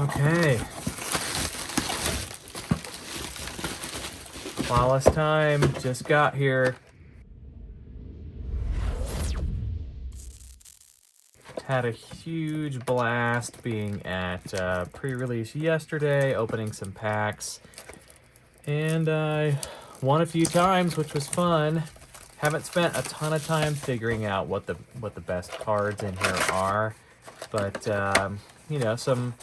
Okay. Flawless time. Just got here. Had a huge blast being at pre-release yesterday, opening some packs. And I won a few times, which was fun. Haven't spent a ton of time figuring out what the best cards in here are. But you know, some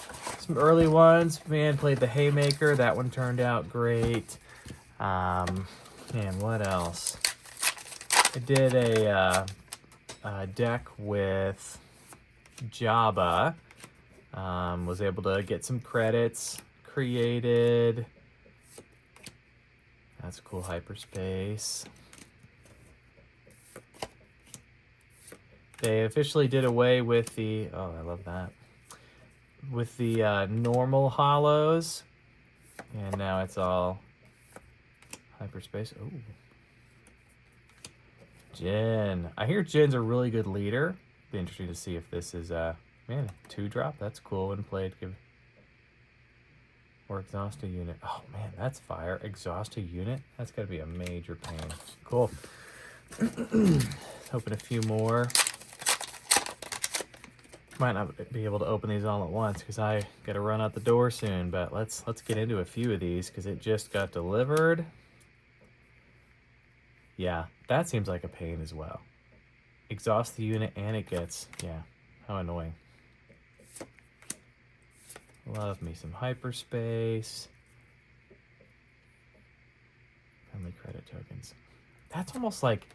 early ones. Man, played the Haymaker. That one turned out great. And what else? I did a deck with Jabba. Was able to get some credits created. That's cool. Hyperspace. They officially did away with the, oh, I love that, with the normal hollows, and now it's all hyperspace. Oh, Jin. I hear Jin's a really good leader. Be interesting to see if this is man, 2-drop. That's cool when played. Or exhaust a unit. Oh man, that's fire. Exhaust a unit. That's got to be a major pain. Cool. Open a few more. Might not be able to open these all at once because I got to run out the door soon. But let's get into a few of these because it just got delivered. Yeah, that seems like a pain as well. Exhaust the unit and it gets, yeah, how annoying. Love me some hyperspace. Friendly credit tokens. That's almost like,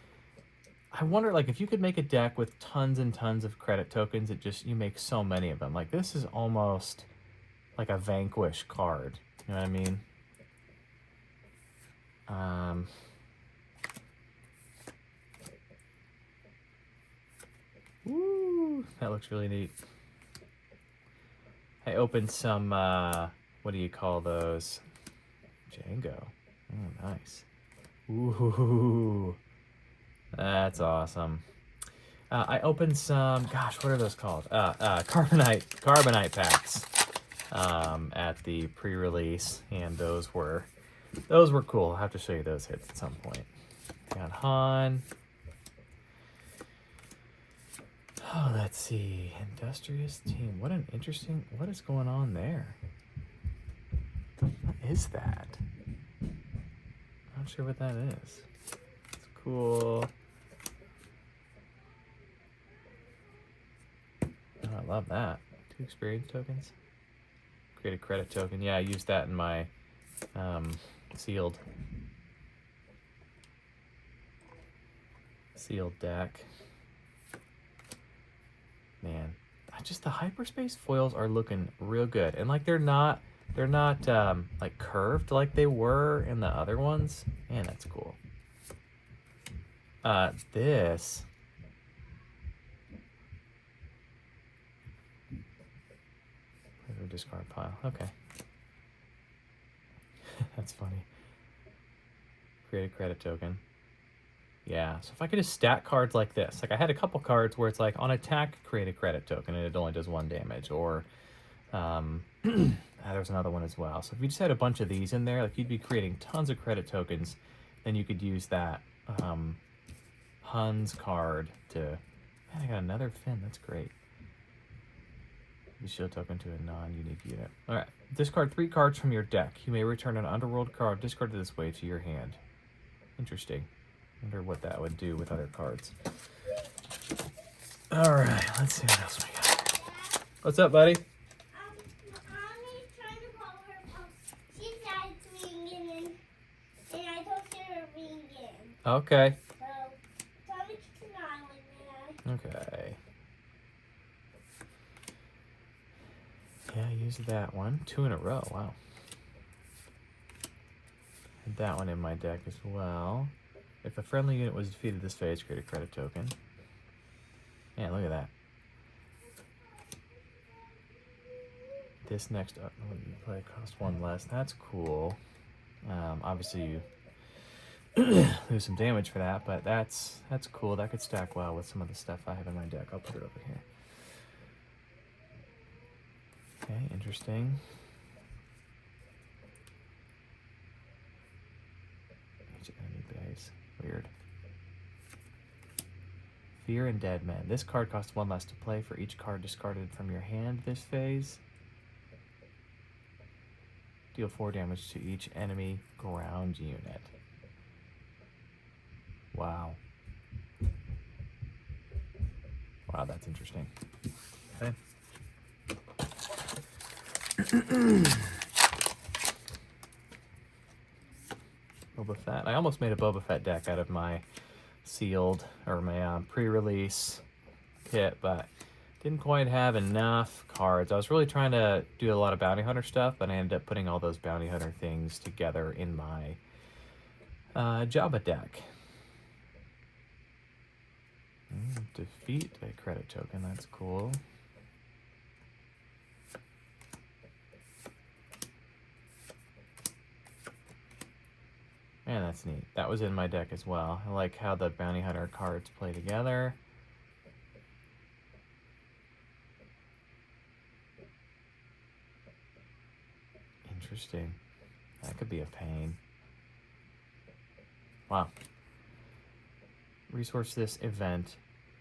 I wonder, like, if you could make a deck with tons and tons of credit tokens, it just, you make so many of them. Like, this is almost like a Vanquish card. You know what I mean? Woo, that looks really neat. I opened some, what do you call those? Django. Oh, nice. Ooh, that's awesome. I opened some, gosh, what are those called? Carbonite packs at the pre-release, and those were cool. I'll have to show you those hits at some point. Got Han. Oh, let's see. Industrious Team. What an interesting... What is going on there? What is that? Not sure what that is. It's cool. Oh, I love that. 2 experience tokens. Create a credit token. Yeah, I used that in my sealed deck. Man, just the hyperspace foils are looking real good, and like they're not like curved like they were in the other ones. Man, that's cool. This discard pile. Okay. That's funny. Create a credit token. Yeah, so if I could just stack cards like this, like I had a couple cards where it's like on attack, create a credit token and it only does 1 damage, or there's another one as well. So if you just had a bunch of these in there, like you'd be creating tons of credit tokens, then you could use that Hun's card to, man, I got another Finn, that's great. You shield token to a non-unique unit. All right, discard 3 cards from your deck. You may return an underworld card discarded this way to your hand. Interesting. Wonder what that would do with other cards. All right, let's see what else we got. What's up, buddy? Mommy's trying to call her. She said it's ringing, and I told her to ring in. Okay. So, Tommy keeps an eye on that. Okay. Yeah, I used that one. 2 in a row. Wow. Had that one in my deck as well. If a friendly unit was defeated this phase, create a credit token. Man, look at that. This next up, you play cost 1 less. That's cool. Obviously, you lose some damage for that, but that's cool. That could stack well with some of the stuff I have in my deck. I'll put it over here. Okay, interesting. Each enemy base. Weird. Fear and Dead Men. This card costs 1 less to play for each card discarded from your hand this phase. Deal 4 damage to each enemy ground unit. Wow. Wow, that's interesting. Okay. Boba Fett. I almost made a Boba Fett deck out of my sealed or my pre-release kit, but didn't quite have enough cards. I was really trying to do a lot of bounty hunter stuff, but I ended up putting all those bounty hunter things together in my Jabba deck. Defeat a credit token, that's cool. Man, that's neat. That was in my deck as well. I like how the bounty hunter cards play together. Interesting. That could be a pain. Wow. Resource this event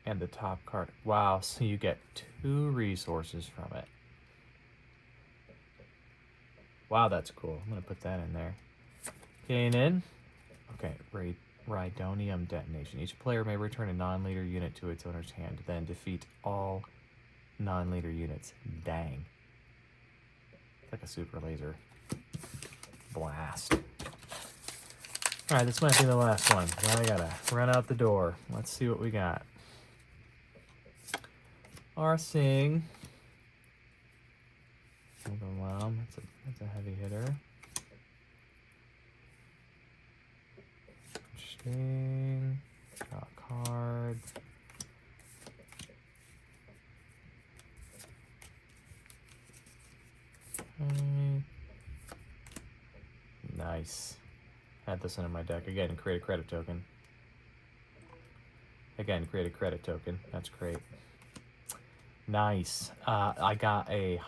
and the top card. Wow, so you get 2 resources from it. Wow, that's cool. I'm going to put that in there. Gain in. Okay, Rhydonium Detonation. Each player may return a non-leader unit to its owner's hand, then defeat all non-leader units. Dang. It's like a super laser blast. Alright, this might be the last one. Now I gotta run out the door. Let's see what we got. Arsing. Overwhelm. That's a heavy hitter. Interesting. Draw a card. Okay. Nice. Add this one in my deck. Again, create a credit token. Again, create a credit token. That's great. Nice. I got a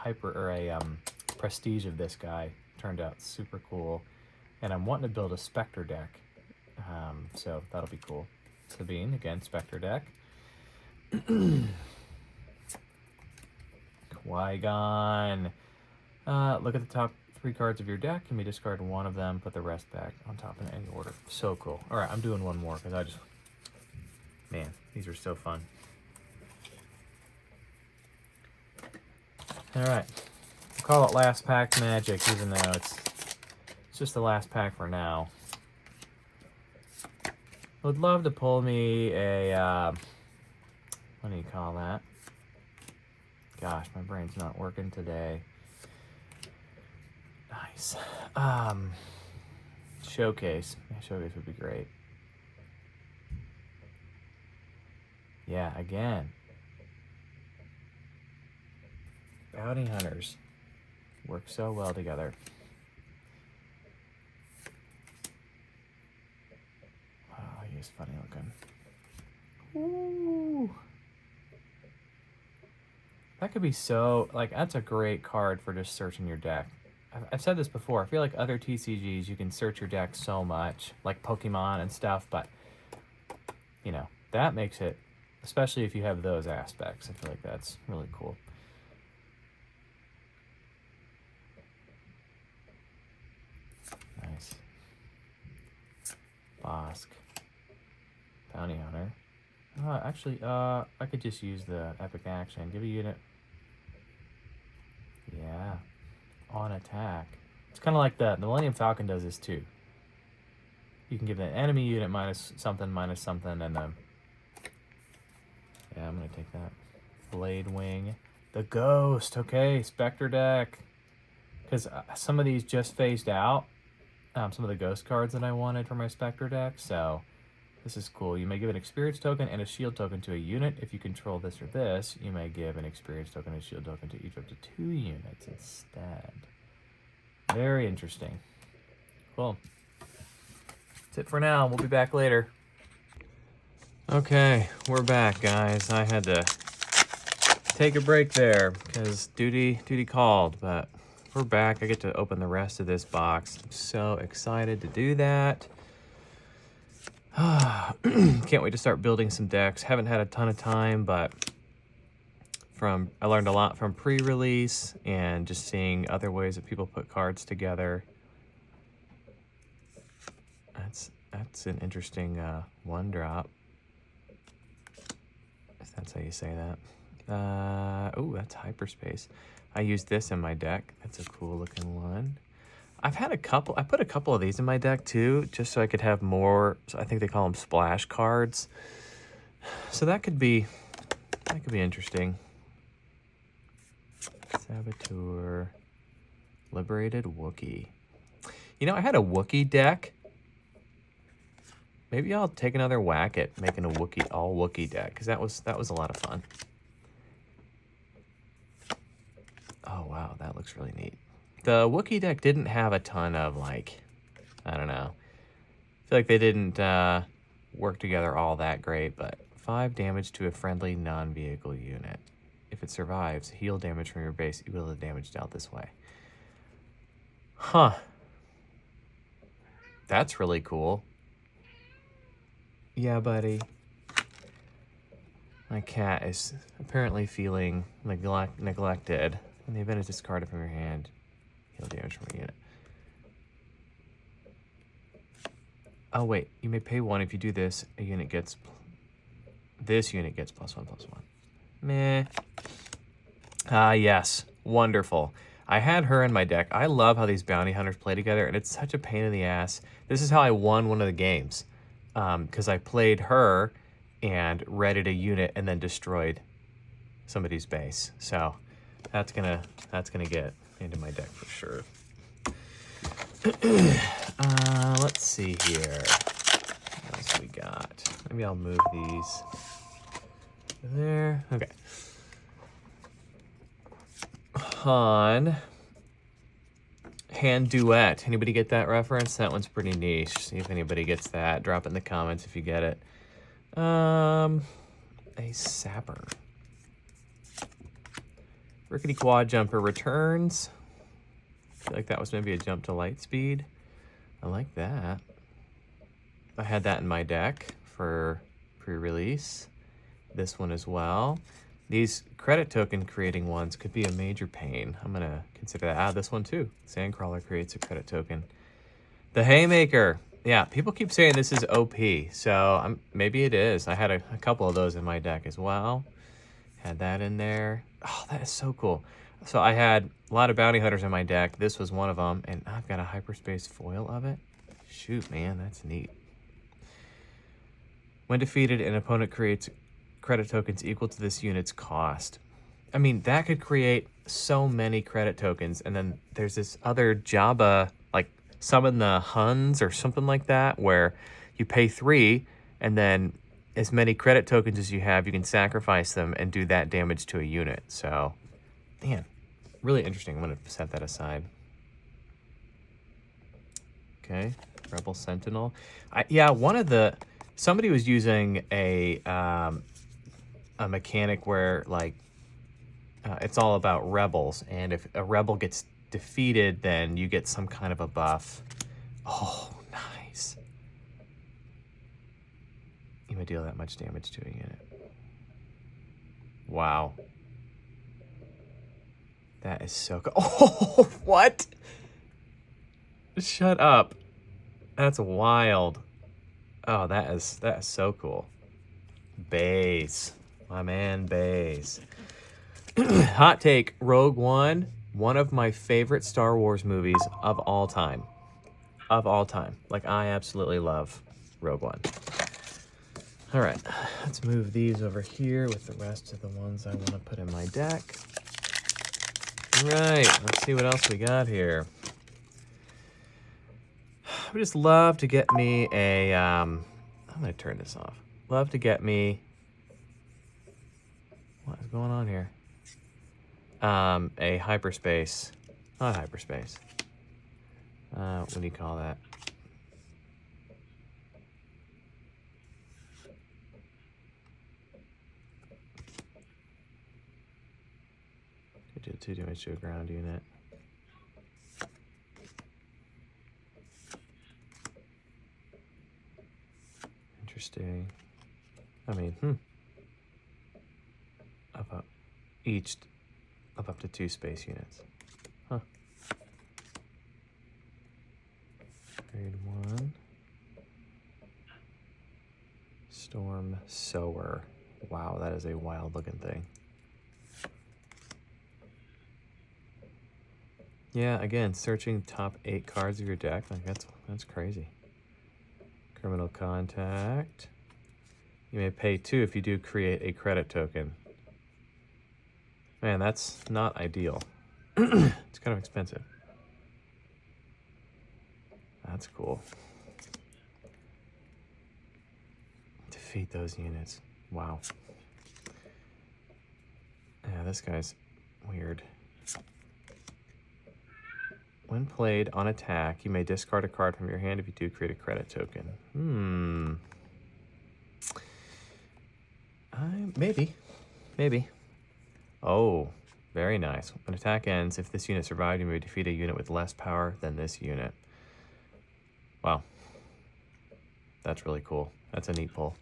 prestige of this guy. Turned out super cool. And I'm wanting to build a Spectre deck. So that'll be cool. Sabine, again, Spectre deck. Qui-Gon. Look at the top 3 cards of your deck. You may discard one of them, put the rest back on top in any order. So cool. All right, I'm doing one more because man, these are so fun. All right, we'll call it last pack magic, even though it's just the last pack for now. Would love to pull me a, what do you call that? Gosh, my brain's not working today. Nice. Showcase. Yeah, showcase would be great. Yeah, again. Bounty hunters work so well together. Oh, he is funny looking. Ooh. That could be so, like, that's a great card for just searching your deck. I've said this before. I feel like other TCGs, you can search your deck so much, like Pokemon and stuff, but, you know, that makes it, especially if you have those aspects, I feel like that's really cool. Nice. Bosk. Bounty Hunter. Actually, I could just use the Epic Action. Give a unit. Yeah. On attack. It's kind of like the Millennium Falcon does this too. You can give an enemy unit minus something, and then... Yeah, I'm going to take that. Blade Wing. The Ghost. Okay, Spectre deck. Because some of these just phased out. Some of the Ghost cards that I wanted for my Spectre deck, so... This is cool. You may give an experience token and a shield token to a unit. If you control this or this, you may give an experience token and a shield token to each up to 2 units instead. Very interesting. Cool. That's it for now. We'll be back later. Okay, we're back, guys. I had to take a break there because duty called, but we're back. I get to open the rest of this box. I'm so excited to do that. Can't wait to start building some decks. Haven't had a ton of time, but I learned a lot from pre-release and just seeing other ways that people put cards together. That's an interesting one drop, if that's how you say that. Oh, that's hyperspace. I used this in my deck. That's a cool looking one. I put a couple of these in my deck too, just so I could have more. So I think they call them splash cards. So that could be interesting. Saboteur, Liberated Wookiee. You know, I had a Wookiee deck. Maybe I'll take another whack at making a all Wookiee deck, because that was a lot of fun. Oh wow, that looks really neat. The Wookiee deck didn't have a ton of, like, I don't know. I feel like they didn't work together all that great, but 5 damage to a friendly non-vehicle unit. If it survives, heal damage from your base equal to the damage dealt this way. Huh. That's really cool. Yeah, buddy. My cat is apparently feeling neglected. When the event is discarded from your hand, heal damage from a unit. Oh wait, you may pay 1 if you do this. This unit gets +1/+1. Meh. Yes. Wonderful. I had her in my deck. I love how these bounty hunters play together, and it's such a pain in the ass. This is how I won one of the games, because I played her and readied a unit and then destroyed somebody's base. So that's gonna get into my deck for sure. Let's see here. What else we got? Maybe I'll move these there. Okay. Han. Hand Duet. Anybody get that reference? That one's pretty niche. See if anybody gets that. Drop it in the comments if you get it. A Sapper. Rickety Quad Jumper returns. I feel like that was maybe a jump to light speed. I like that. I had that in my deck for pre-release. This one as well. These credit token creating ones could be a major pain. I'm going to consider that. This one too. Sandcrawler creates a credit token. The Haymaker. Yeah, people keep saying this is OP, so maybe it is. I had a couple of those in my deck as well. Had that in there. Oh, that is so cool. So I had a lot of bounty hunters in my deck. This was one of them, and I've got a hyperspace foil of it. Shoot, man, that's neat. When defeated, an opponent creates credit tokens equal to this unit's cost. I mean, that could create so many credit tokens. And then there's this other Jabba, like Summon the Huns or something like that, where you pay 3 and then as many credit tokens as you have, you can sacrifice them and do that damage to a unit. So, man, really interesting. I'm going to set that aside. Okay, Rebel Sentinel. Somebody was using a mechanic where, like, it's all about rebels, and if a rebel gets defeated, then you get some kind of a buff. Oh, nice. You may deal that much damage to a unit. Wow. That is so cool. Oh, what? Shut up. That's wild. Oh, that is so cool. Base. My man, Base. Hot take, Rogue One, one of my favorite Star Wars movies of all time. Of all time. Like, I absolutely love Rogue One. All right, let's move these over here with the rest of the ones I want to put in my deck. All right, let's see what else we got here. I would just love to get me a, I'm going to turn this off. Love to get me, what is going on here? A hyperspace, not hyperspace. What do you call that? did 2 damage to a ground unit. Interesting. I mean, up each up to 2 space units. Huh. Grade 1. Storm Sower. Wow, that is a wild looking thing. Yeah, again, searching top 8 cards of your deck, like that's crazy. Criminal Contact. You may pay 2 if you do create a credit token. Man, that's not ideal. It's kind of expensive. That's cool. Defeat those units. Wow. Yeah, this guy's weird. When played on attack, you may discard a card from your hand if you do create a credit token. Maybe. Oh, very nice. When attack ends, if this unit survived, you may defeat a unit with less power than this unit. Wow. That's really cool. That's a neat pull.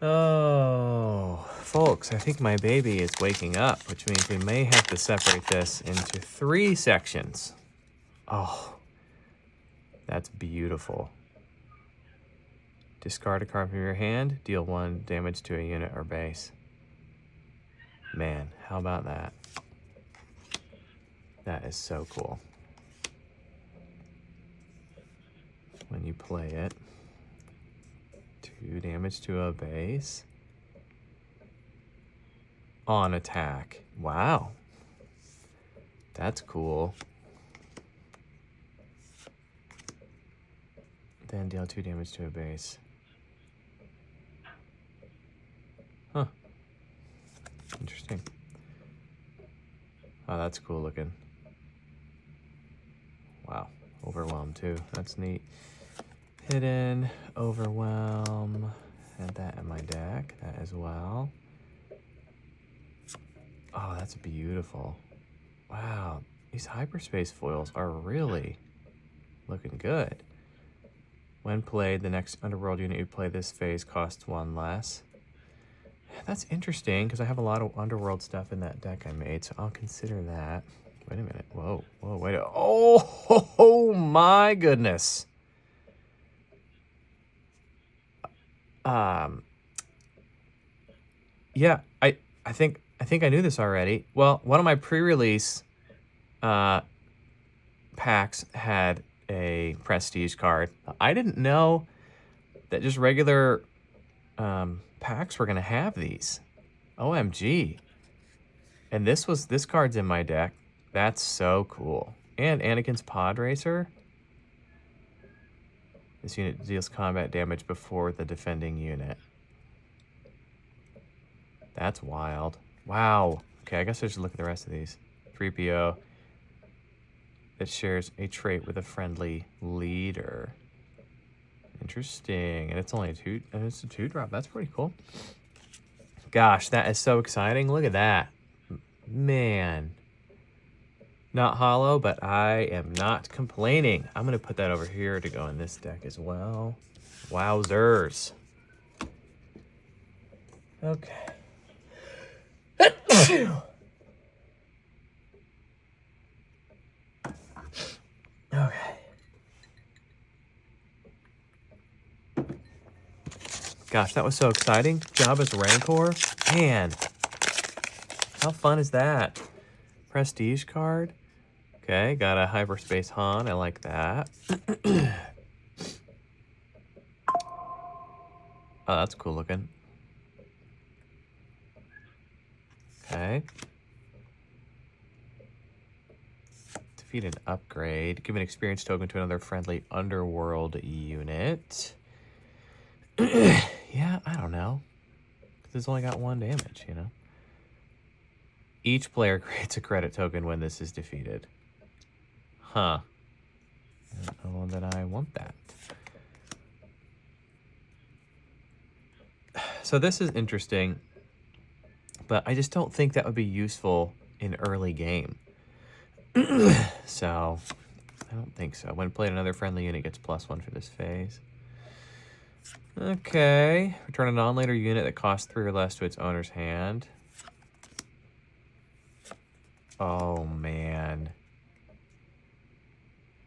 Oh, folks, I think my baby is waking up, which means we may have to separate this into 3 sections. Oh, that's beautiful. Discard a card from your hand, deal 1 damage to a unit or base. Man, how about that? That is so cool. When you play it, 2 damage to a base on attack. Wow. That's cool. Then deal 2 damage to a base. Huh. Interesting. Oh, that's cool looking. Wow. Overwhelm too. That's neat. Hidden, Overwhelm. Add that in my deck. That as well. Oh, that's beautiful. Wow. These hyperspace foils are really looking good. When played, the next Underworld unit you play this phase costs 1 less. That's interesting, because I have a lot of Underworld stuff in that deck I made, so I'll consider that. Wait a minute. Whoa, wait a... Oh my goodness. Yeah, I think I knew this already. Well, one of my pre-release packs had a prestige card. I didn't know that just regular packs were gonna have these. OMG. And this card's in my deck. That's so cool. And Anakin's Pod Racer. This unit deals combat damage before the defending unit. That's wild. Wow. Okay, I guess I should look at the rest of these. 3PO that shares a trait with a friendly leader. Interesting. And it's only it's a 2-drop. That's pretty cool. Gosh, that is so exciting. Look at that. Man. Not hollow, but I am not complaining. I'm going to put that over here to go in this deck as well. Wowzers. Okay. Okay. Gosh, that was so exciting. Jabba's Rancor. Man. How fun is that? Prestige card. Okay, got a Hyperspace Han. I like that. Oh, that's cool looking. Okay. Defeat an upgrade. Give an experience token to another friendly Underworld unit. Yeah, I don't know. Because it's only got 1 damage, you know? Each player creates a credit token when this is defeated. Huh. I don't know that I want that. So this is interesting but I just don't think that would be useful in early game. So, I don't think so. When played, another friendly unit gets +1 for this phase. Okay. Return a non-later unit that costs 3 or less to its owner's hand. Oh, man.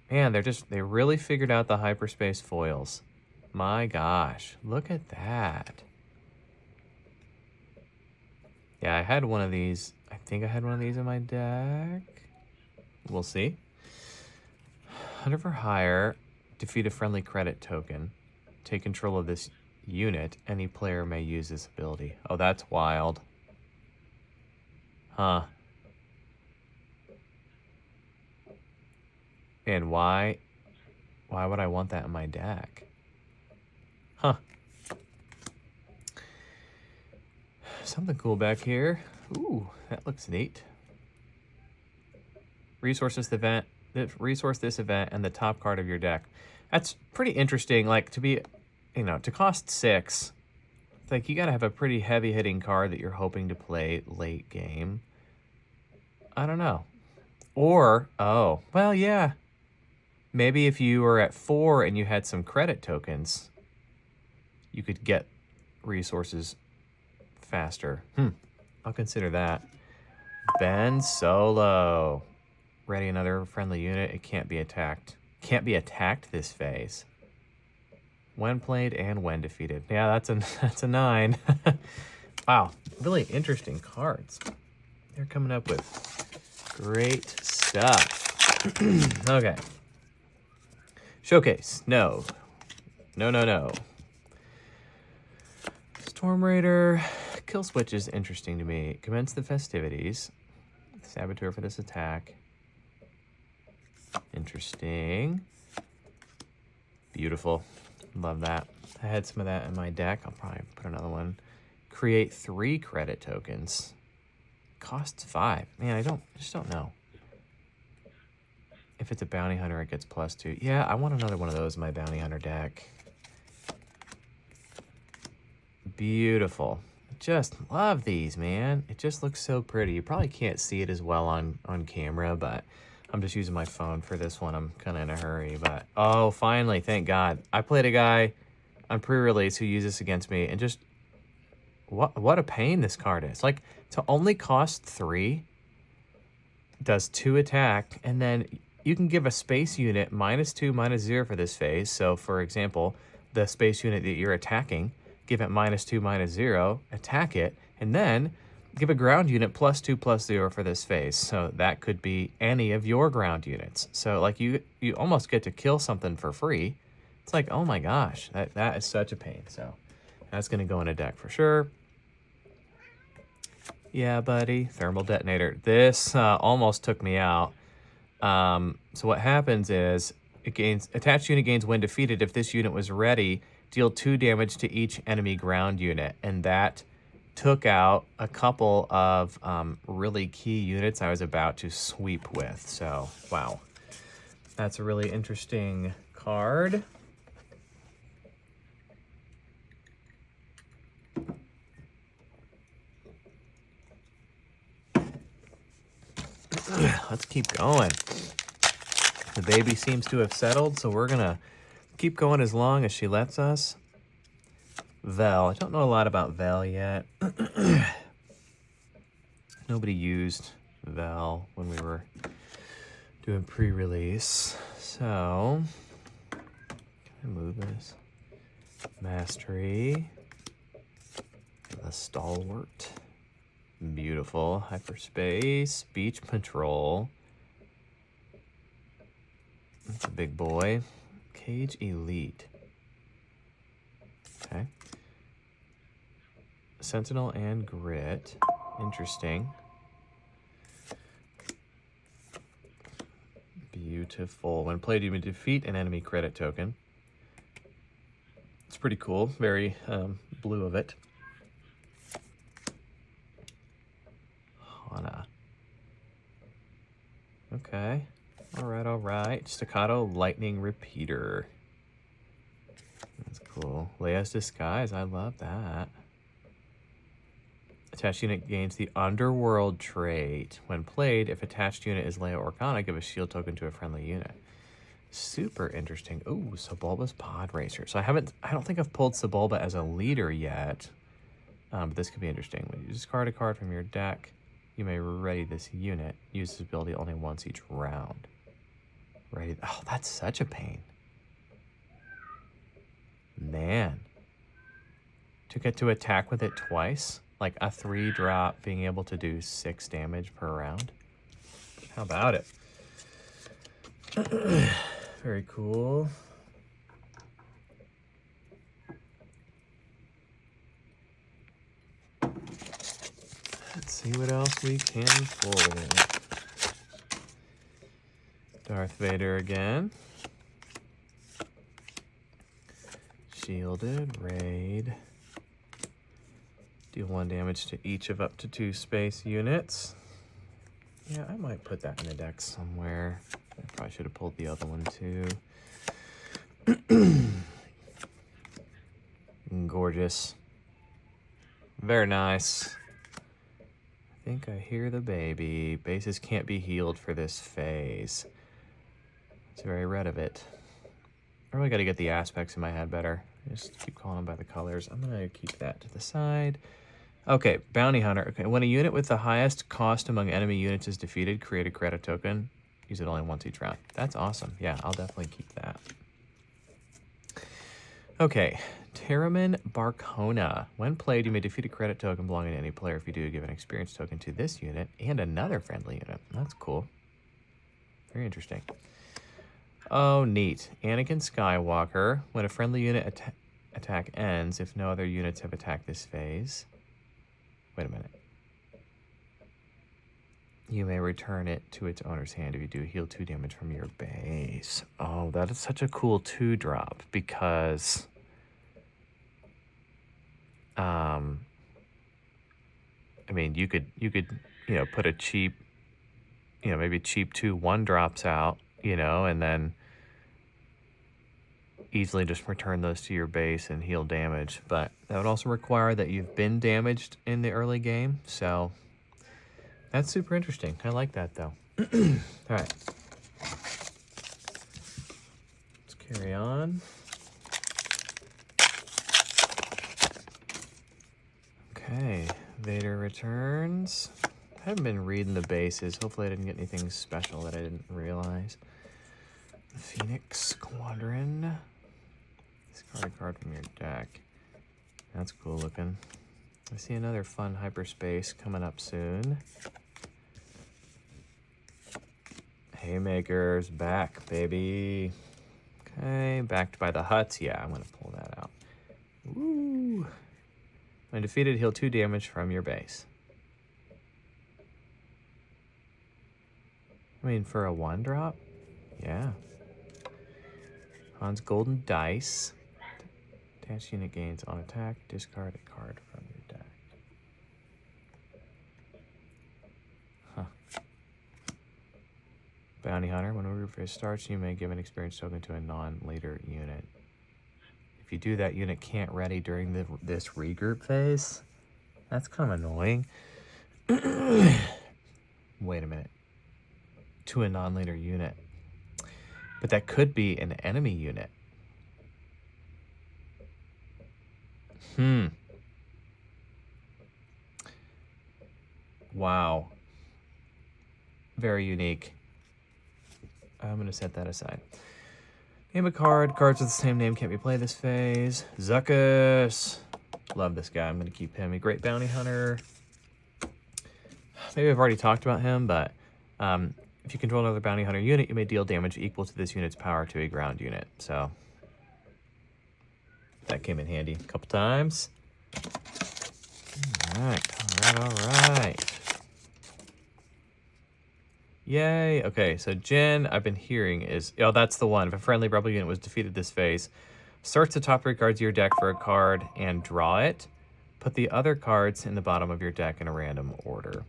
Man, they really figured out the hyperspace foils. My gosh, look at that. Yeah, I had one of these. I think I had one of these in my deck. We'll see. 100 for hire. Defeat a friendly credit token. Take control of this unit. Any player may use this ability. Oh, that's wild. Huh. And why would I want that in my deck? Huh. Something cool back here. Ooh, that looks neat. Resource this event and the top card of your deck. That's pretty interesting. Like, to be, to cost 6, like, you gotta have a pretty heavy hitting card that you're hoping to play late game. I don't know. Or, oh, well, yeah. Maybe if you were at 4 and you had some credit tokens, you could get resources faster. I'll consider that. Ben Solo. Ready another friendly unit. It can't be attacked. Can't be attacked this phase. When played and when defeated. Yeah, that's a 9. Wow, really interesting cards. They're coming up with great stuff. Okay. Showcase. No. No. Storm Raider. Kill switch is interesting to me. Commence the festivities. Saboteur for this attack. Interesting. Beautiful. Love that. I had some of that in my deck. I'll probably put another one. Create 3 credit tokens. Costs 5. Man, I just don't know. If it's a bounty hunter, it gets +2. Yeah, I want another one of those in my bounty hunter deck. Beautiful. Just love these, man. It just looks so pretty. You probably can't see it as well on camera, but I'm just using my phone for this one. I'm kind of in a hurry, but oh, finally, thank God. I played a guy on pre-release who used this against me, and just what a pain this card is. Like, to only cost 3, does 2 attack, and then you can give a space unit -2, -0 for this phase. So, for example, the space unit that you're attacking, give it -2, -0, attack it, and then give a ground unit +2, +0 for this phase. So that could be any of your ground units. So, like, you almost get to kill something for free. It's like, oh my gosh, that is such a pain. So that's going to go in a deck for sure. Yeah, buddy. Thermal detonator. This almost took me out. So what happens is attached unit gains when defeated. If this unit was ready, deal 2 damage to each enemy ground unit, and that took out a couple of really key units I was about to sweep with. So, wow. That's a really interesting card. Let's keep going. The baby seems to have settled, so we're gonna keep going as long as she lets us. Vel. I don't know a lot about Vel yet. Nobody used Vel when we were doing pre-release. So, can I move this? Mastery. The Stalwart. Beautiful. Hyperspace. Beach Patrol. That's a big boy. Cage Elite. Okay. Sentinel and Grit. Interesting. Beautiful. When played, you may defeat an enemy credit token. It's pretty cool. Very blue of it. Hana. Okay. All right. Staccato Lightning Repeater. That's cool. Leia's Disguise. I love that. Attached unit gains the Underworld trait. When played, if attached unit is Leia Organa, give a shield token to a friendly unit. Super interesting. Ooh, Sebulba's Pod Racer. So I don't think I've pulled Sebulba as a leader yet. But this could be interesting. When you discard a card from your deck, you may ready this unit. Use this ability only once each round. Ready. Oh, that's such a pain. Man. To get to attack with it twice? Like a 3-drop being able to do 6 damage per round? How about it? Very cool. Let's see what else we can pull. Darth Vader again. Shielded, raid. Deal 1 damage to each of up to 2 space units. Yeah, I might put that in the deck somewhere. I probably should have pulled the other one too. Gorgeous. Very nice. I think I hear the baby. Bases can't be healed for this phase. It's very red of it. I really got to get the aspects in my head better. Just keep calling them by the colors. I'm going to keep that to the side. Okay, Bounty Hunter. Okay, when a unit with the highest cost among enemy units is defeated, create a credit token. Use it only once each round. That's awesome. Yeah, I'll definitely keep that. Okay, Terramin Barcona. When played, you may defeat a credit token belonging to any player. If you do, give an experience token to this unit and another friendly unit. That's cool. Very interesting. Oh, neat. Anakin Skywalker. When a friendly unit attack ends, if no other units have attacked this phase... Wait a minute. You may return it to its owner's hand. If you do, heal 2 damage from your base. Oh, that is such a cool 2-drop because... I mean, you could, put a cheap, maybe cheap 2 1-drops out, and then easily just return those to your base and heal damage. But that would also require that you've been damaged in the early game. So that's super interesting. I like that, though. All right. Let's carry on. Okay. Vader returns. I haven't been reading the bases. Hopefully I didn't get anything special that I didn't realize. The Phoenix Squadron. Discard a card from your deck. That's cool looking. I see another fun hyperspace coming up soon. Haymaker's back, baby. Okay, backed by the Hutts. Yeah, I'm going to pull that out. Woo! When defeated, heal 2 damage from your base. I mean, for a 1-drop? Yeah. Han's Golden Dice. Attached unit gains on attack. Discard a card from your deck. Huh. Bounty Hunter. When a group phase starts, you may give an experience token to a non-leader unit. If you do, that unit can't ready during this regroup phase. That's kind of annoying. Wait a minute. To a non-leader unit. But that could be an enemy unit. Wow. Very unique. I'm going to set that aside. Name a card. Cards with the same name can't be played this phase. Zuckuss. Love this guy. I'm going to keep him. A great bounty hunter. Maybe I've already talked about him, but if you control another bounty hunter unit, you may deal damage equal to this unit's power to a ground unit. So that came in handy a couple times. All right. Yay. Okay, so Jin, I've been hearing is... Oh, that's the one. If a friendly rebel unit was defeated this phase, search the top 3 cards of your deck for a card and draw it. Put the other cards in the bottom of your deck in a random order.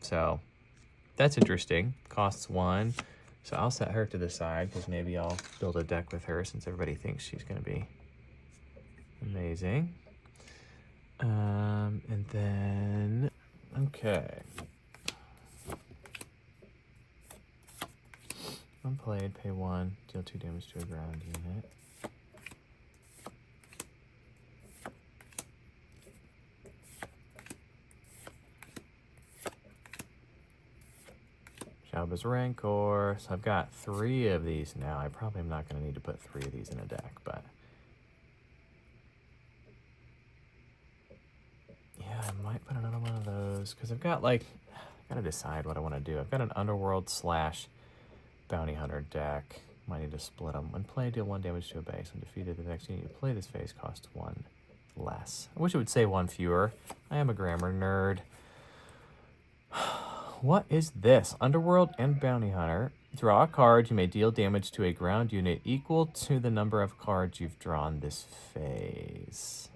So that's interesting. Costs 1. So I'll set her to the side because maybe I'll build a deck with her since everybody thinks she's going to be amazing. And then, okay. When played, pay 1, deal 2 damage to a ground unit. Shalba's Rancor. So I've got 3 of these now. I probably am not going to need to put 3 of these in a deck, but yeah, I might put another one of those because I've got like, I got to decide what I want to do. I've got an Underworld / Bounty Hunter deck. Might need to split them. When played, deal 1 damage to a base. When defeated, the next unit you play this phase costs 1 less. I wish it would say 1 fewer. I am a grammar nerd. What is this? Underworld and Bounty Hunter. Draw a card. You may deal damage to a ground unit equal to the number of cards you've drawn this phase.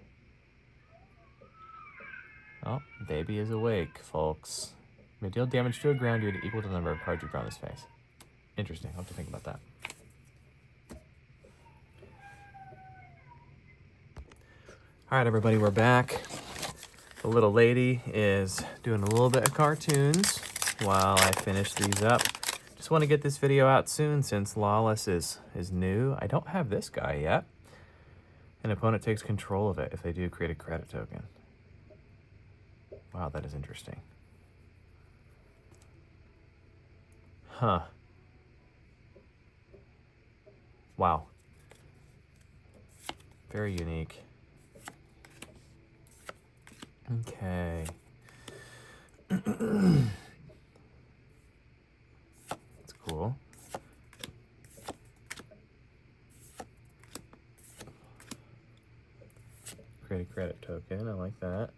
Oh, baby is awake, folks. You may deal damage to a ground unit equal to the number of cards you've drawn this phase. Interesting. I'll have to think about that. All right, everybody, we're back. The little lady is doing a little bit of cartoons while I finish these up. Just want to get this video out soon since Lawless is new. I don't have this guy yet. An opponent takes control of it if they do create a credit token. Wow, that is interesting. Huh. Wow. Very unique. Okay. That's cool. Create a credit token. I like that.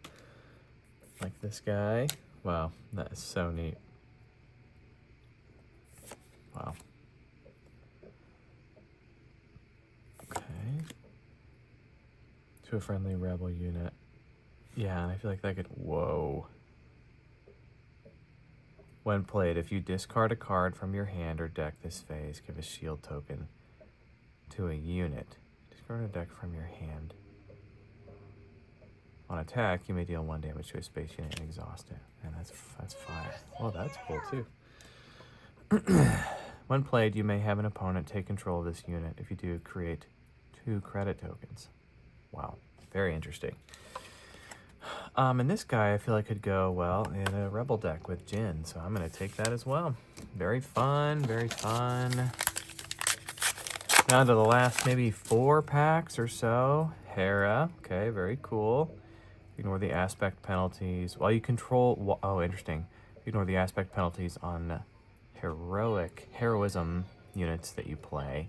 Like this guy. Wow, that is so neat. Wow. Okay. To a friendly rebel unit. Yeah, and I feel like that could... Whoa. When played, if you discard a card from your hand or deck this phase, give a shield token to a unit. Discard a deck from your hand. On attack, you may deal 1 damage to a space unit and exhaust it. And that's 5. Well, that's cool, too. When played, you may have an opponent take control of this unit. If you do, create 2 credit tokens. Wow, very interesting. And this guy I feel like could go well in a rebel deck with Jin, so I'm going to take that as well. Very fun, very fun. Down to the last maybe 4 packs or so. Hera, okay, very cool. Ignore the aspect penalties. While you control, oh, interesting. Ignore the aspect penalties on heroism units that you play.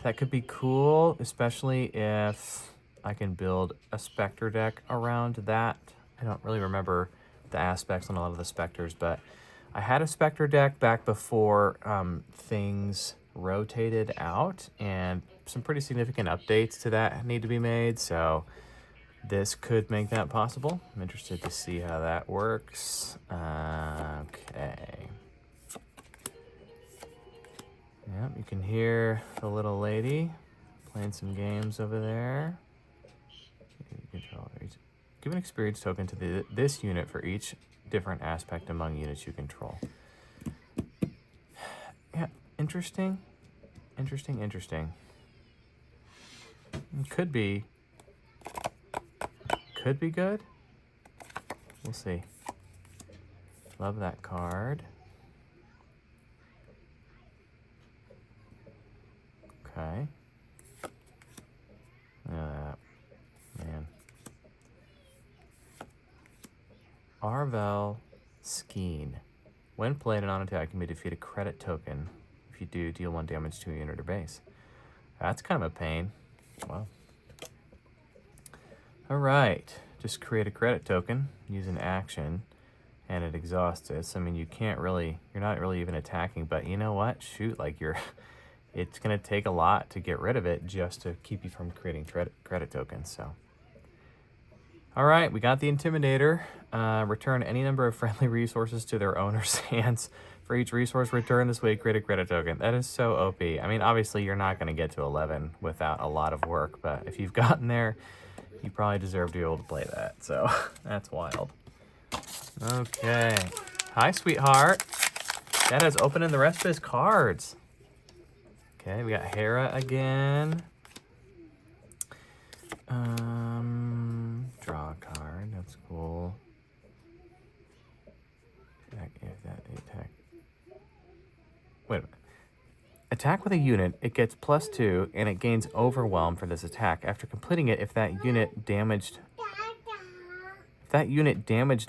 That could be cool, especially if I can build a Spectre deck around that. I don't really remember the aspects on a lot of the Spectres, but I had a Spectre deck back before things rotated out, and some pretty significant updates to that need to be made, so this could make that possible. I'm interested to see how that works. Okay. Yep, you can hear the little lady playing some games over there. Give an experience token to this unit for each different aspect among units you control. Yeah, interesting. Interesting. Could be good. We'll see. Love that card. Okay. Man. Arvel Skeen. When played and on attack, you may defeat a credit token. If you do, deal 1 damage to a unit or base. That's kind of a pain. Wow. All right. Just create a credit token, use an action, and it exhausts it. So, I mean, you're not really even attacking, but you know what? Shoot, like it's going to take a lot to get rid of it just to keep you from creating credit tokens, so. All right, we got the Intimidator. Return any number of friendly resources to their owner's hands. For each resource returned this way, create a credit token. That is so OP. I mean, obviously, you're not going to get to 11 without a lot of work, but if you've gotten there, you probably deserve to be able to play that. So that's wild. Okay. Hi, sweetheart. Dad has opening the rest of his cards. Okay, we got Hera again. Draw a card. That's cool. Attack. Wait a minute. Attack with a unit, it gets +2, and it gains overwhelm for this attack. After completing it, if that unit damaged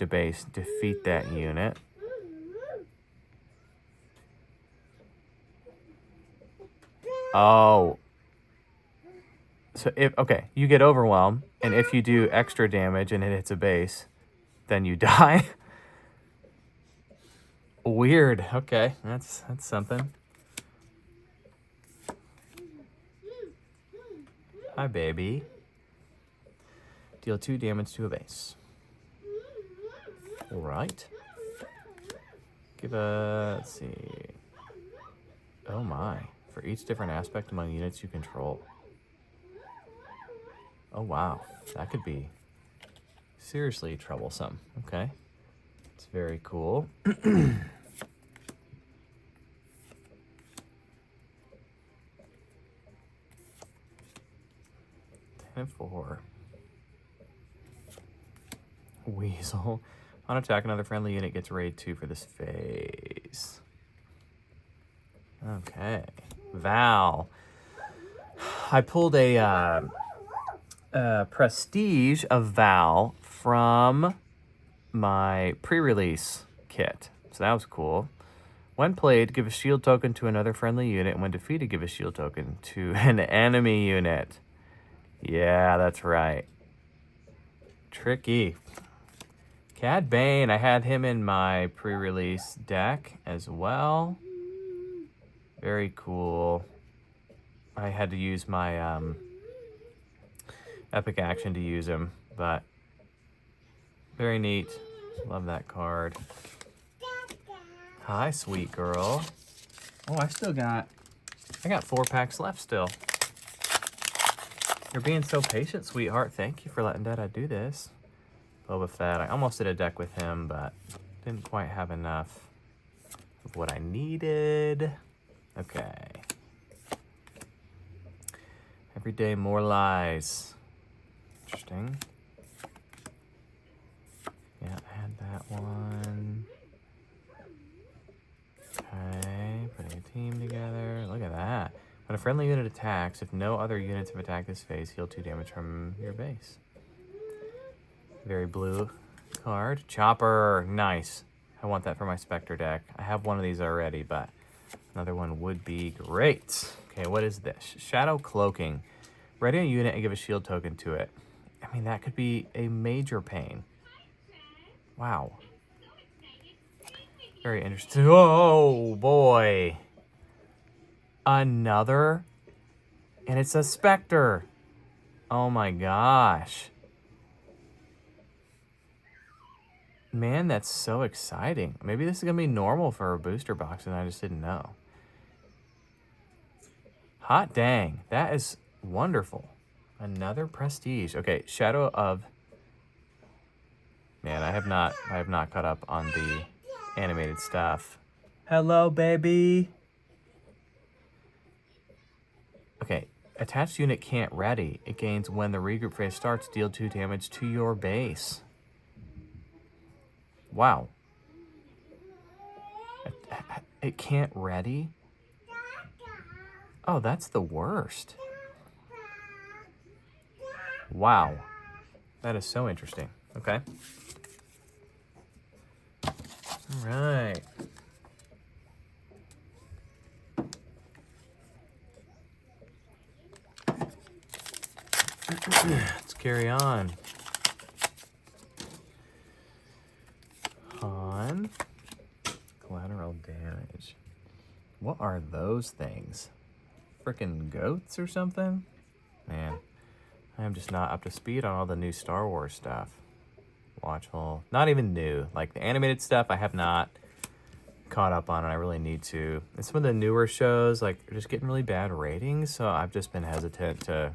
a base, defeat that unit. Oh. So okay, you get overwhelm, and if you do extra damage and it hits a base, then you die. Weird. Okay, that's something. Hi, baby. Deal 2 damage to a base. All right. Let's see. Oh my. For each different aspect among units you control. Oh wow. That could be seriously troublesome. Okay. It's very cool. 4. Weasel. On attack, another friendly unit gets raid 2 for this phase. Okay. Val. I pulled a Prestige of Val from my pre-release kit. So that was cool. When played, give a shield token to another friendly unit, and when defeated, give a shield token to an enemy unit. Yeah, that's right. Tricky. Cad Bane, I had him in my pre-release deck as well. Very cool. I had to use my epic action to use him, but very neat. Love that card. Hi, sweet girl. Oh, I got 4 packs left still. You're being so patient, sweetheart. Thank you for letting Dada do this. Boba Fett. I almost did a deck with him, but didn't quite have enough of what I needed. Okay. Every day, more lies. Interesting. Yeah, I had that one. Okay, putting a team together. Look at that. When a friendly unit attacks, if no other units have attacked this phase, heal 2 damage from your base. Very blue card. Chopper. Nice. I want that for my Spectre deck. I have one of these already, but another one would be great. Okay, what is this? Shadow Cloaking. Ready a unit and give a shield token to it. I mean, that could be a major pain. Wow. Very interesting. Oh, boy. Another? And it's a Spectre. Oh, my gosh. Man, that's so exciting. Maybe this is going to be normal for a booster box, and I just didn't know. Hot dang. That is wonderful. Another Prestige. Okay, Shadow of... Man, I have not caught up on the animated stuff. Hello, baby. Okay, attached unit can't ready. It gains when the regroup phase starts, deal 2 damage to your base. Wow. It can't ready? Oh, that's the worst. Wow. That is so interesting. Okay. All right. Let's carry on. Han. Collateral damage. What are those things? Frickin' goats or something? Man, I am just not up to speed on all the new Star Wars stuff. Watchful. Not even new. Like the animated stuff I have not caught up on, and I really need to. And some of the newer shows, like, are just getting really bad ratings, so I've just been hesitant to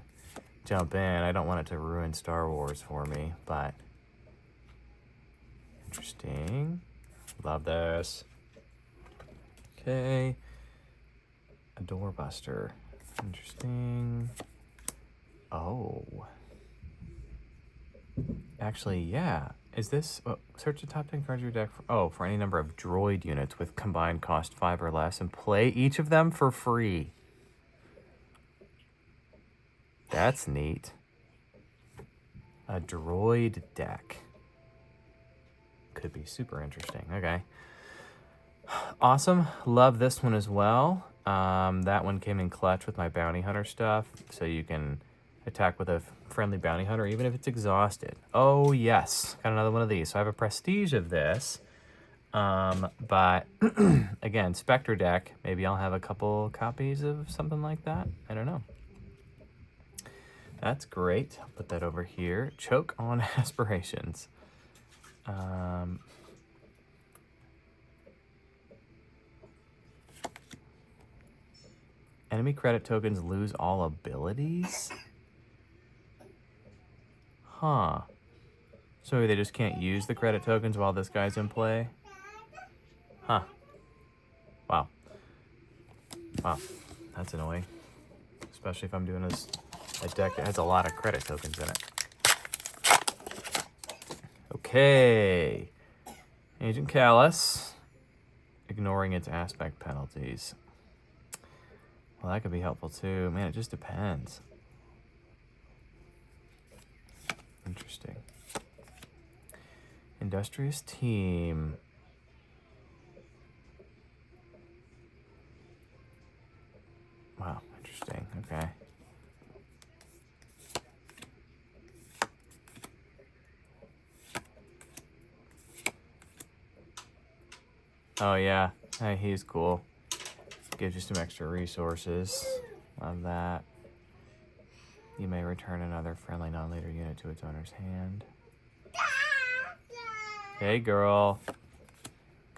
jump in. I don't want it to ruin Star Wars for me, but interesting. Love this. Okay. A doorbuster. Interesting. Oh. Actually, yeah. Is this... search the top 10 cards of your deck for any number of droid units with combined cost 5 or less and play each of them for free. That's neat. A droid deck. Could be super interesting. Okay. Awesome. Love this one as well. That one came in clutch with my bounty hunter stuff, so you can attack with a friendly bounty hunter even if it's exhausted. Oh yes, got another one of these. So I have a prestige of this, but again, Spectre deck. Maybe I'll have a couple copies of something like that. I don't know. That's great. I'll put that over here. Choke on aspirations. Enemy credit tokens lose all abilities? Huh. So they just can't use the credit tokens while this guy's in play? Huh. Wow. Wow. That's annoying. Especially if I'm doing a deck that has a lot of credit tokens in it. Okay. Agent Callus. Ignoring its aspect penalties. Well, that could be helpful too. Man, it just depends. Interesting. Industrious team. Wow, interesting. Okay. Oh yeah, hey, he's cool. Gives you some extra resources. Love that. You may return another friendly non-leader unit to its owner's hand. Hey girl.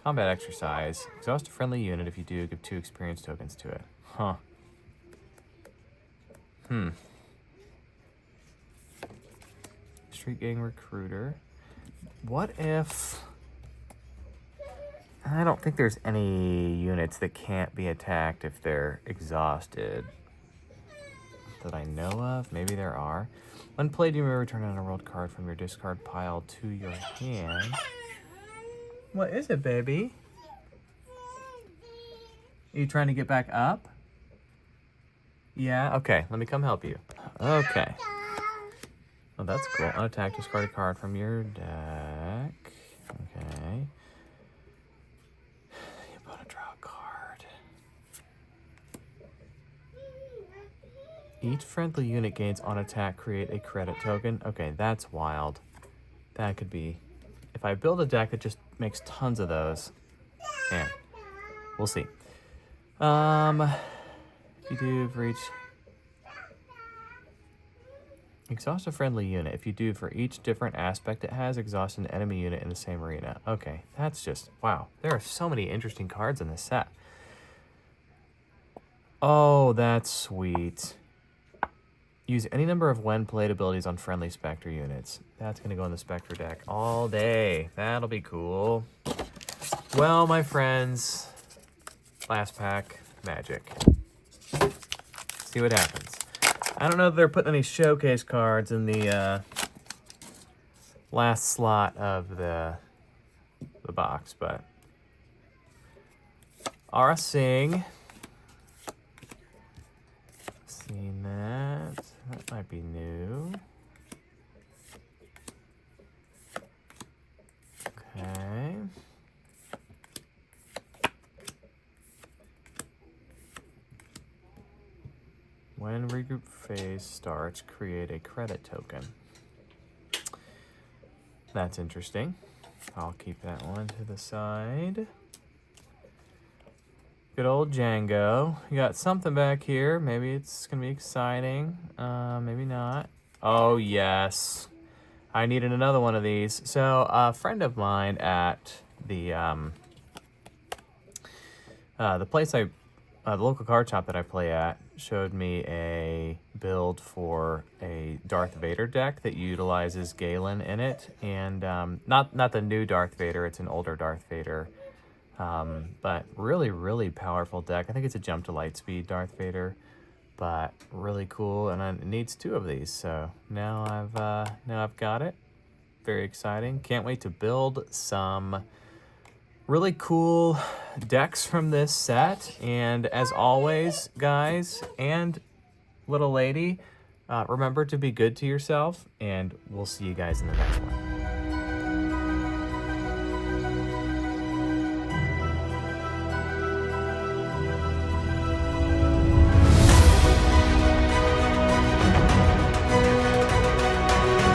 Combat exercise. Exhaust a friendly unit. If you do, give 2 experience tokens to it. Huh. Street gang recruiter. What if... I don't think there's any units that can't be attacked if they're exhausted that I know of. Maybe there are. When played, you may return an unrolled card from your discard pile to your hand. What is it, baby? Are you trying to get back up? Yeah? Okay, let me come help you. Okay. Oh, that's cool. Unattack, discard a card from your deck. Okay. You want to draw a card. Each friendly unit gains on attack, create a credit token. Okay, that's wild. That could be... If I build a deck that just makes tons of those, man, we'll see. If you do for each... Exhaust a friendly unit. If you do for each different aspect it has, exhaust an enemy unit in the same arena. Okay, that's just... Wow, there are so many interesting cards in this set. Oh, that's sweet. Use any number of when played abilities on friendly Spectre units. That's going to go in the Spectre deck all day. That'll be cool. Well, my friends, last pack, magic. See what happens. I don't know if they're putting any showcase cards in the last slot of the box, but Aura Singh. Seen that. That might be new. Okay. When regroup phase starts, create a credit token. That's interesting. I'll keep that one to the side. Good old Django. You got something back here. Maybe it's gonna be exciting. Maybe not. Oh yes. I needed another one of these. So a friend of mine at the place I the local card shop that I play at showed me a build for a Darth Vader deck that utilizes Galen in it, and not the new Darth Vader, it's an older Darth Vader, but really powerful deck. I think it's a jump to light speed Darth Vader, but really cool, and it needs 2 of these, so now I've got it. Very exciting. Can't wait to build some really cool decks from this set. And as always, guys and little lady, remember to be good to yourself, and we'll see you guys in the next one.